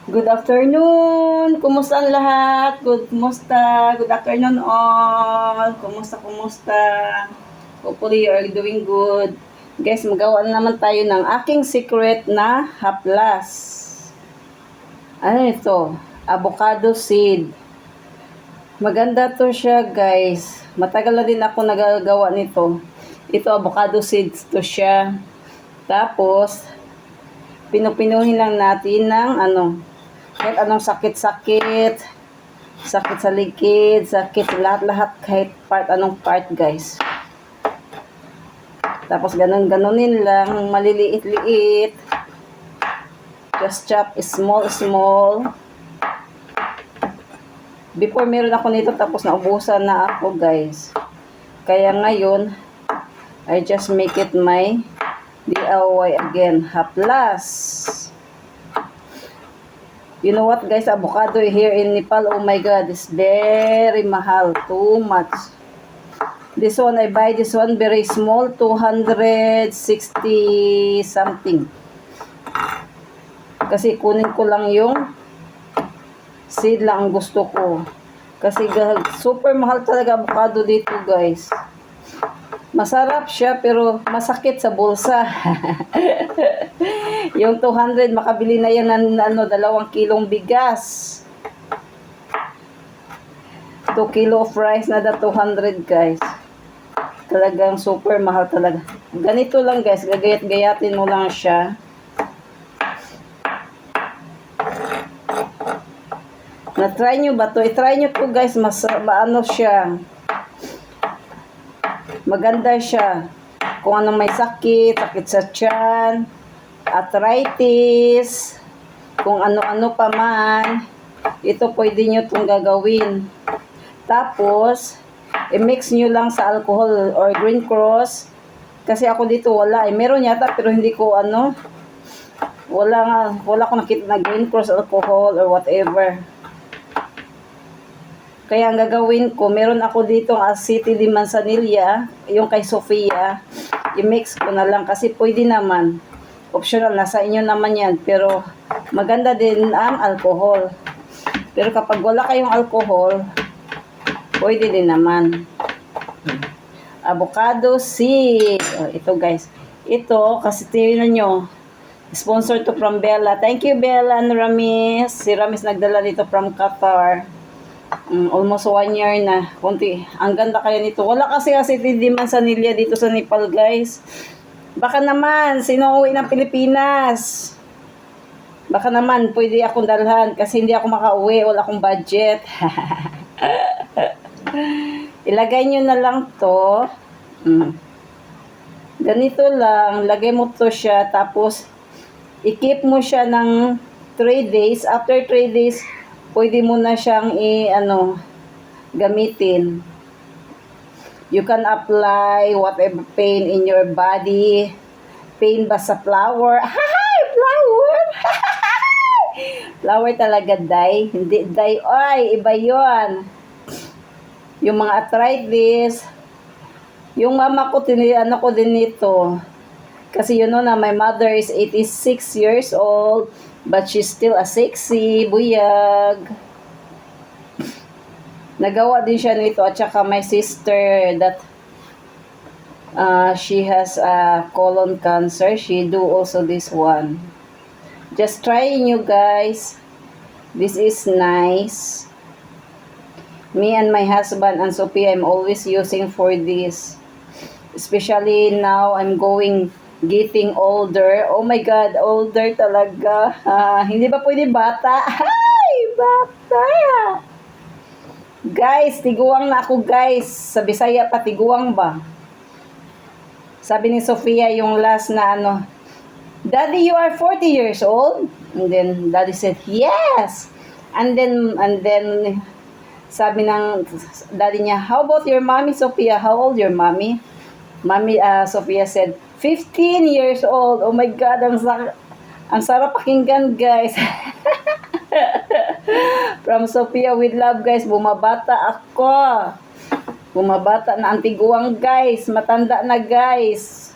Good afternoon! Kumusta ang lahat? Kumusta? Good afternoon all! Kumusta? Hopefully you are doing good. Guys, magawa na naman tayo ng aking secret na haplas. Ano ito? Avocado seed. Maganda to siya, guys. Matagal na din ako nagagawa nito. Ito, avocado seeds to siya. Tapos, pinupinuhin lang natin ng kahit anong sakit sa likid, sakit lahat-lahat, kahit anong part, guys. Tapos ganunin lang, maliliit-liit. Just chop small. Before meron ako nito, tapos naubusan na ako, guys. Kaya ngayon, I just make it my DIY again, haplas. You know what, guys, avocado here in Nepal, oh my god, is very mahal, too much. This one, I buy this one very small, 260 something. Kasi kunin ko lang yung seed lang ang gusto ko. Kasi super mahal talaga avocado dito, guys. Masarap siya pero masakit sa bulsa. Yung 200 makabili na yan ng 2 kilong bigas. 2 kilo of rice na 200, guys. Talagang super mahal talaga. Ganito lang, guys, gagayat-gayatin mo lang siya. Na-try nyo ba to? I-try nyo to, guys. Maano siya. Maganda siya. Kung anong may sakit sa tiyan, arthritis, kung ano-ano pa man, ito pwede nyo itong gagawin. Tapos, i-mix nyo lang sa alcohol or Green Cross. Kasi ako dito wala. Meron yata pero hindi ko wala ko nakita na Green Cross alcohol or whatever. Kaya ang gagawin ko, meron ako dito ang Aceite de Manzanilla, yung kay Sofia. I-mix ko na lang kasi pwede naman. Optional, nasa inyo naman yan. Pero maganda din ang alcohol. Pero kapag wala kayong alcohol, pwede din naman. Avocado seed. Ito, guys. Ito, kasi tingnan nyo. Sponsor to from Bella. Thank you, Bella and Ramis. Si Ramis nagdala dito from Qatar. Almost 1 year na. Kunti. Ang ganda kaya nito. Wala kasi di manzanilla dito sa Nepal, guys. Baka naman, sino uwi ng Pilipinas? Baka naman, pwede akong dalhan kasi hindi ako makauwi. Wala akong budget. Ilagay nyo na lang to. Ganito lang. Lagay mo to siya. Tapos, i-keep mo siya ng 3 days. After 3 days, pwede mo na siyang gamitin. You can apply whatever pain in your body. Pain ba sa flower? Hi! Flower! Flower talaga, dye. Hindi, dye. Ay, iba yun. Yung mga arthritis. Yung mama ko, ko din nito. Kasi na my mother is 86 years old. But she's still a sexy buyag. Nagawa din siya nito at saka my sister that she has colon cancer. She do also this one. Just try you guys. This is nice. Me and my husband and Sophia, I'm always using for this. Especially now I'm getting older. Oh my God, older talaga. Hindi ba pwede bata? Ay, bata! Guys, tiguang na ako, guys. Sa Bisaya pa, tiguang ba? Sabi ni Sofia yung last na Daddy, you are 40 years old? And then, Daddy said, yes! And then, sabi ng Daddy niya, how about your mommy, Sofia? How old your mommy? Mommy, Sofia said, 15 years old. Oh my God, ang sarap pakinggan, guys. From Sophia with love, guys. Bumabata ako. Bumabata na antiguang, guys. Matanda na, guys.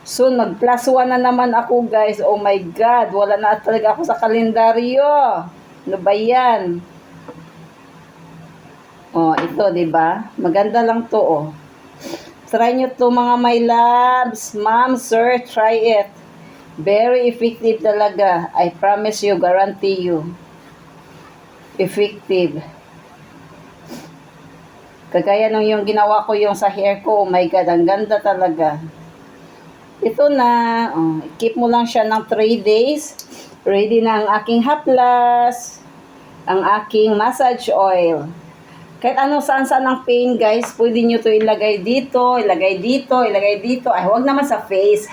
Soon, mag plus 1 na naman ako, guys. Oh my God, wala na talaga ako sa kalendaryo. Ano ba yan? Oh, ito, di ba? Maganda lang to, oh. Try nyo to, mga my loves. Ma'am, sir, try it. Very effective talaga. I promise you, guarantee you. Effective. Kagaya nung yung ginawa ko yung sa hair ko, oh my God, ang ganda talaga. Ito na, oh, keep mo lang siya ng 3 days. Ready na ang aking haplas, ang aking massage oil. Kahit ano saan-saan ang pain, guys, pwede nyo to ilagay dito, ilagay dito, ilagay dito. Ay, huwag naman sa face.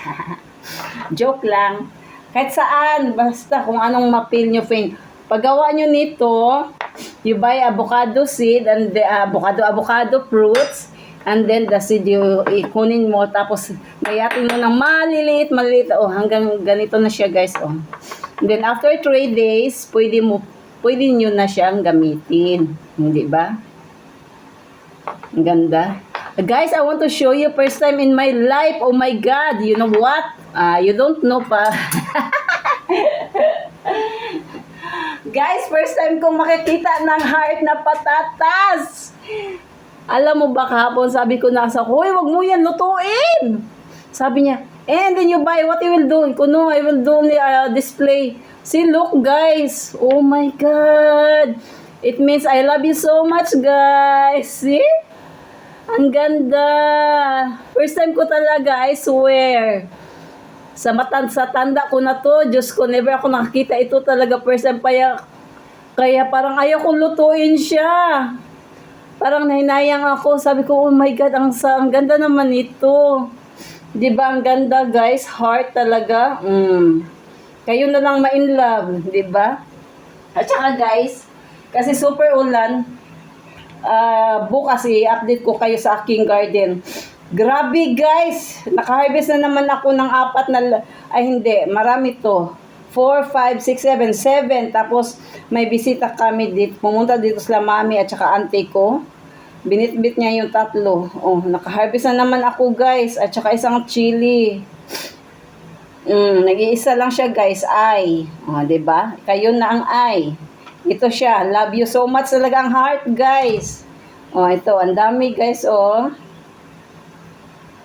Joke lang. Kahit saan, basta kung anong ma-feel nyo pain. Paggawa nyo nito, you buy avocado seed and the avocado fruits, and then the seed ikunin mo, tapos gayatin mo ng maliliit, oh, hanggang ganito na siya, guys, oh. And then after 3 days, pwede nyo na siyang gamitin, hindi ba? Ang ganda. Guys, I want to show you first time in my life. Oh my God, you know what? You don't know pa. Guys, first time kong makikita ng heart na patatas. Alam mo ba kahapon, sabi ko na sa hoy, wag mo yan lutuin. Sabi niya, and then you buy, what you will do? Kuno, I will do only display. See, look guys. Oh my God. It means I love you so much, guys. See? Ang ganda. First time ko talaga, I swear. Sa tanda ko na to, Diyos ko, never ako nakakita ito talaga first time. Kaya parang ayaw kong lutuin siya. Parang nahinayang ako. Sabi ko, oh my God, ang ganda naman ito. Diba, ang ganda, guys. Heart talaga. Kayo na lang ma-in love, diba? At saka, guys, kasi super ulan, bukas i-update ko kayo sa aking garden. Grabe, guys! Naka-harvest na naman ako ng 4 na, marami to. 4, 5, 6, 7. Tapos, may bisita kami dito. Pumunta dito sila mami at saka auntie ko. Binitbit niya yung 3. Oh, naka-harvest na naman ako, guys. At saka isang chili. Nag-iisa lang siya, guys. Ay. Oh, diba? Kayo na ang ay. Ito siya. Love you so much talaga ang heart, guys. Oh, ito. Ang dami, guys, oh.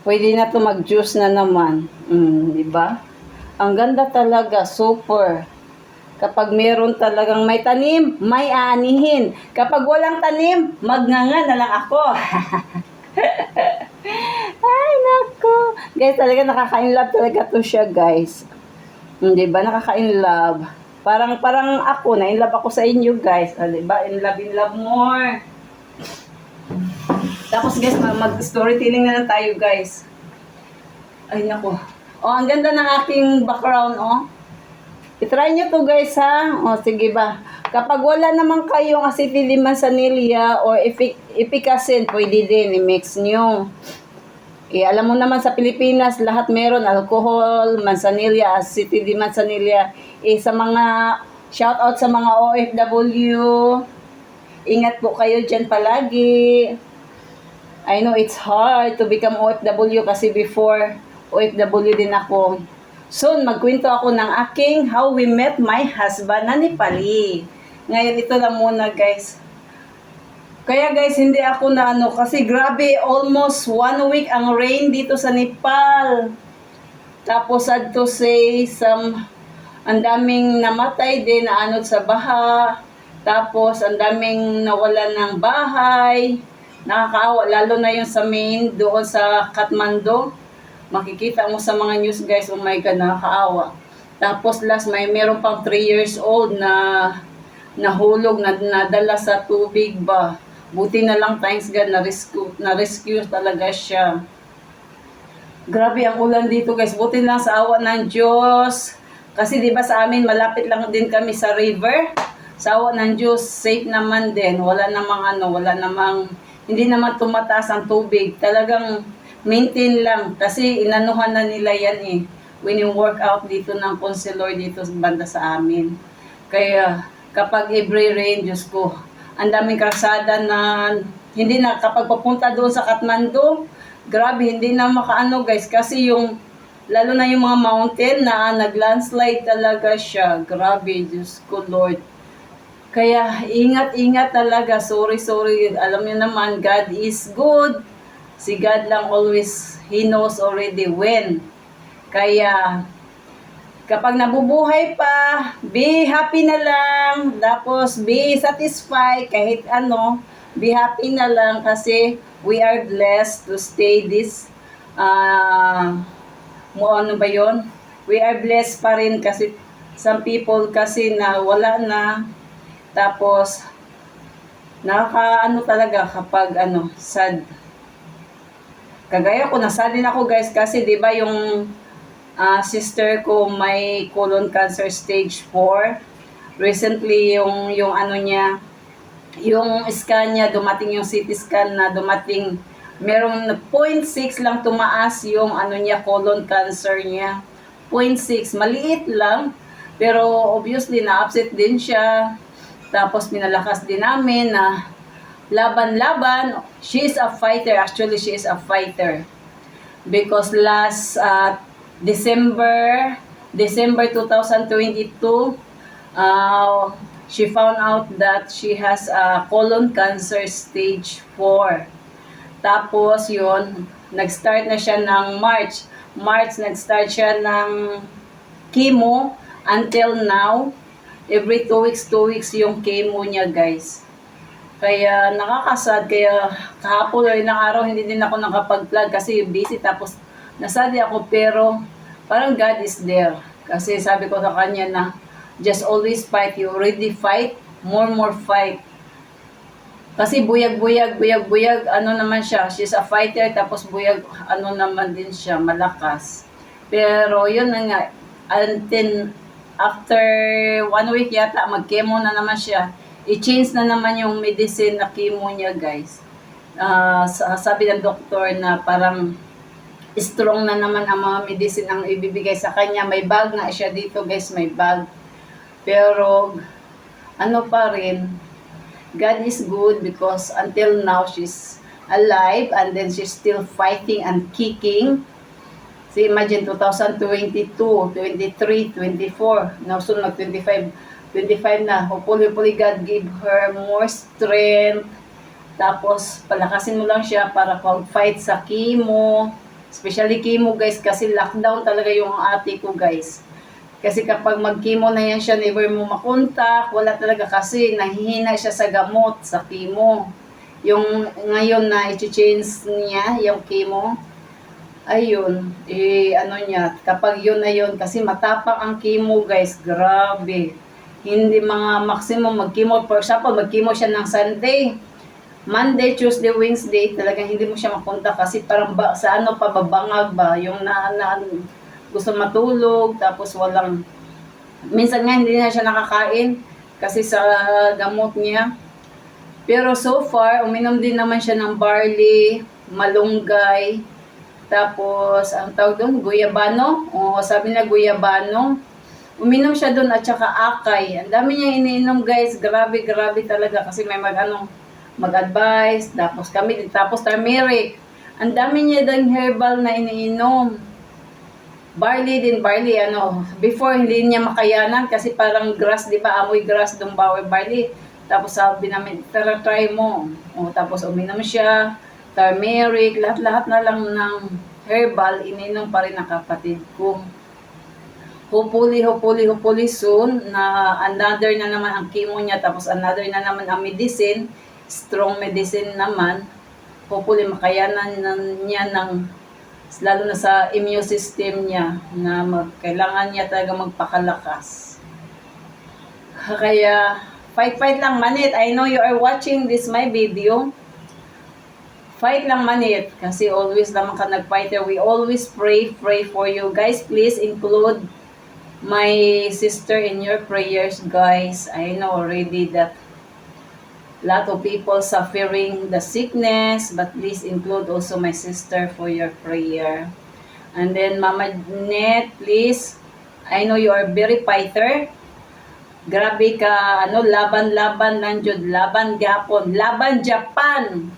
Pwede na to mag-juice na naman. Diba? Ang ganda talaga. Super. Kapag meron talagang may tanim, may aanihin. Kapag walang tanim, magnganga na lang ako. Ay, nako. Guys, talaga nakaka-inlove talaga to siya, guys. Diba? Nakaka-inlove. Parang ako, na-inlove ako sa inyo, guys. Diba? In love more. Tapos, guys, mag-storytelling na lang tayo, guys. Ay, nako. Oh, ang ganda ng aking background, oh. I-try nyo to, guys, ha? O, sige ba? Kapag wala naman kayong acetyl manzanilla or epicacin, pwede din, i-mix nyo. Alam mo naman sa Pilipinas, lahat meron, alcohol, manzanilla, acetyl manzanilla. Sa mga, shout out sa mga OFW, ingat po kayo dyan palagi. I know it's hard to become OFW kasi before, OFW din ako. Soon, magkwento ako ng aking how we met my husband na Nepali. Ngayon, ito lang muna, guys. Kaya, guys, hindi ako na kasi grabe, almost 1 week ang rain dito sa Nepal. Tapos, sad to say, ang daming namatay din na sa baha. Tapos, ang daming nawala ng bahay. Nakakaawa, lalo na yung sa main, doon sa Kathmandu. Makikita mo sa mga news, guys, oh my God, nakakaawa. Tapos last, meron pang 3 years old na nahulog, nadala sa tubig ba. Buti na lang, thanks God, na-rescue talaga siya. Grabe ang ulan dito, guys. Buti lang sa awa ng Diyos. Kasi di ba sa amin, malapit lang din kami sa river. Sa awa ng Diyos, safe naman din. Wala namang, hindi naman tumataas ang tubig. Talagang, maintain lang kasi inanuhan na nila yan when you work out dito ng counselor dito banda sa amin. Kaya kapag every rain, Diyos ko, ang daming kalsada na hindi na kapag papunta doon sa Kathmandu, grabe, hindi na makaano, guys, kasi yung Lalo na yung mga mountain na naglandslide talaga siya. Grabe, Diyos ko Lord. Kaya ingat-ingat talaga. Sorry, sorry. Alam niyo naman, God is good. Si God lang always, He knows already when. Kaya kapag nabubuhay pa, be happy na lang. Tapos be satisfied kahit ano. Be happy na lang kasi we are blessed to stay this ano ba yon? We are blessed pa rin kasi some people kasi na wala na. Tapos nakakaano talaga kapag sad. Kagaya ko, nasad din ako guys kasi 'di ba yung sister ko may colon cancer stage 4. Recently yung ano niya, yung scan niya, dumating yung CT scan na dumating, merong 0.6 lang tumaas yung ano niya, colon cancer niya. 0.6, maliit lang, pero obviously na-upset din siya. Tapos minalakas din namin na laban-laban. She is a fighter, actually she is a fighter. Because last December 2022, she found out that she has a colon cancer stage 4. Tapos yun, nag-start na siya ng March. Nag-start siya ng chemo until now. Every 2 weeks yung chemo niya, guys. Kaya nakakasad, kaya kahapon o ilang araw hindi din ako nakapag-vlog kasi busy, tapos nasadi ako, pero parang God is there. Kasi sabi ko sa kanya na just always fight. You already fight, more fight. Kasi buyag, ano naman siya, she's a fighter, tapos buyag, ano naman din siya, malakas. Pero yun na nga, until after 1 week yata, mag-chemo na naman siya. I-change na naman yung medicine na chemo niya, guys. Sabi ng doktor na parang strong na naman ang mga medicine ang ibibigay sa kanya. May bag nga siya dito, guys, may bag. Pero, ano pa rin, God is good because until now she's alive and then she's still fighting and kicking. So imagine 2022, 23, 24, now soon mag 25 na. Hopefully God give her more strength. Tapos palakasin mo lang siya para pag-fight sa chemo. Especially chemo, guys, kasi lockdown talaga yung ate ko, guys. Kasi kapag mag-chemo na yan siya, never mo makontak, wala talaga kasi nahihina siya sa gamot, sa chemo. Yung ngayon na i-change niya, yung chemo, ayun, ano niya, kapag yun na yun, kasi matapang ang chemo, guys, grabe. Hindi mga maximum mag-chemo, for example, mag-chemo siya ng Sunday, Monday, Tuesday, Wednesday, talagang hindi mo siya makontak kasi parang sa ano pa, babangag ba, yung gusto matulog, tapos minsan nga hindi na siya nakakain kasi sa gamot niya. Pero so far, uminom din naman siya ng barley, malunggay, tapos ang tawag doon, guyabano. O sabi na guyabano. Uminom siya doon at saka akay. Ang dami niya iniinom, guys. Grabe talaga kasi may mag-advise, tapos turmeric. Ang dami niya din herbal na iniinom. Barley, before hindi niya makayanan kasi parang grass, di ba, amoy grass dong barley. Tapos sabi namin, try mo. Tapos uminom siya, turmeric, lahat na lang ng herbal, ininom pa rin ng kapatid ko. Hopefully soon, na another na naman ang chemo niya, tapos another na naman ang medicine, strong medicine naman. Hopefully makayanan niya ng lalo na sa immune system niya na kailangan niya talaga magpakalakas. Kaya fight lang, Manit. I know you are watching this my video. Fight lang, Manit, kasi always naman ka nag-fighter. We always pray for you. Guys, please include my sister in your prayers, guys. I know already that lot of people suffering the sickness, but please include also my sister for your prayer. And then Mama Net, please, I know you are very fighter. Grabe ka, laban lang jud, laban gapon, laban Japan.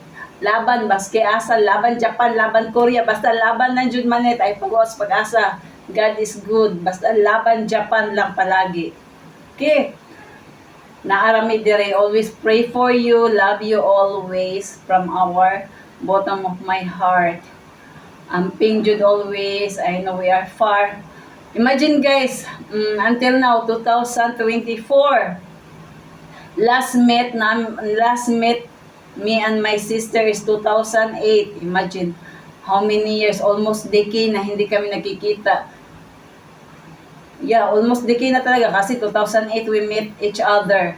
laban baske asa, laban Japan, laban Korea, basta laban ng jud manet ay pag-uwas pag-asa. God is good, basta laban Japan lang palagi. Okay. Naarami dire, always pray for you, love you always from our bottom of my heart. Amping jud always, I know we are far. Imagine guys, until now 2024, last met me and my sister is 2008. Imagine how many years, almost decade na hindi kami nagkikita. Yeah, almost decade na talaga kasi 2008 we met each other.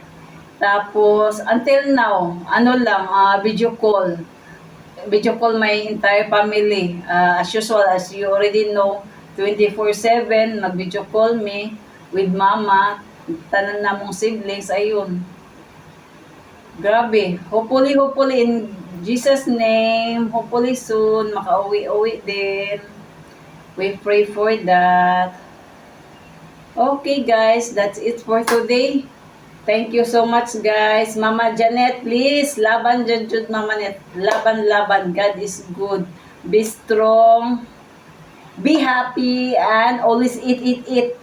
Tapos until now, ano lang, video call. Video call my entire family. As usual, as you already know, 24/7 mag-video call me with mama, tanan namong siblings, ayun. Grabe. Hopefully in Jesus name, hopefully soon makauwi-uwi din. We pray for that. Okay guys, that's it for today. Thank you so much guys. Mama Janet, please, laban dyan jud Mama Net. Laban. God is good. Be strong. Be happy and always eat.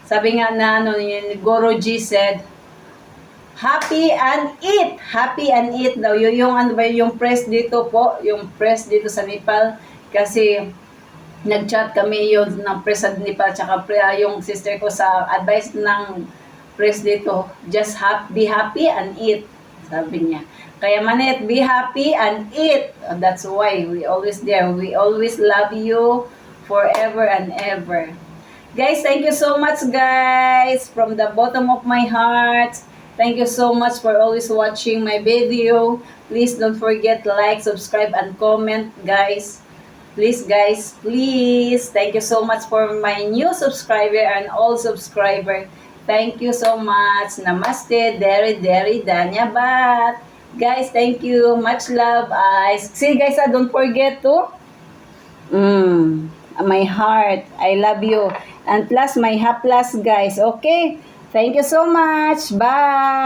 Sabi nga na yun, Guru G said, happy and eat daw. Yung ano ba yung press dito po, yung press dito sa Nepal kasi nag-chat kami yun ng press sa Nepal tsaka yung sister ko sa advice ng press dito, just be happy and eat, sabi niya. Kaya Manet, be happy and eat. That's why we always there. We always love you forever and ever. Guys, thank you so much guys from the bottom of my heart. Thank you so much for always watching my video. Please don't forget to like, subscribe, and comment guys. Please guys, please. Thank you so much for my new subscriber and all subscriber. Thank you so much. Namaste, Deri, Danyabat. Guys, thank you. Much love. See guys, don't forget to my heart. I love you. And plus my plus guys. Okay? Thank you so much. Bye.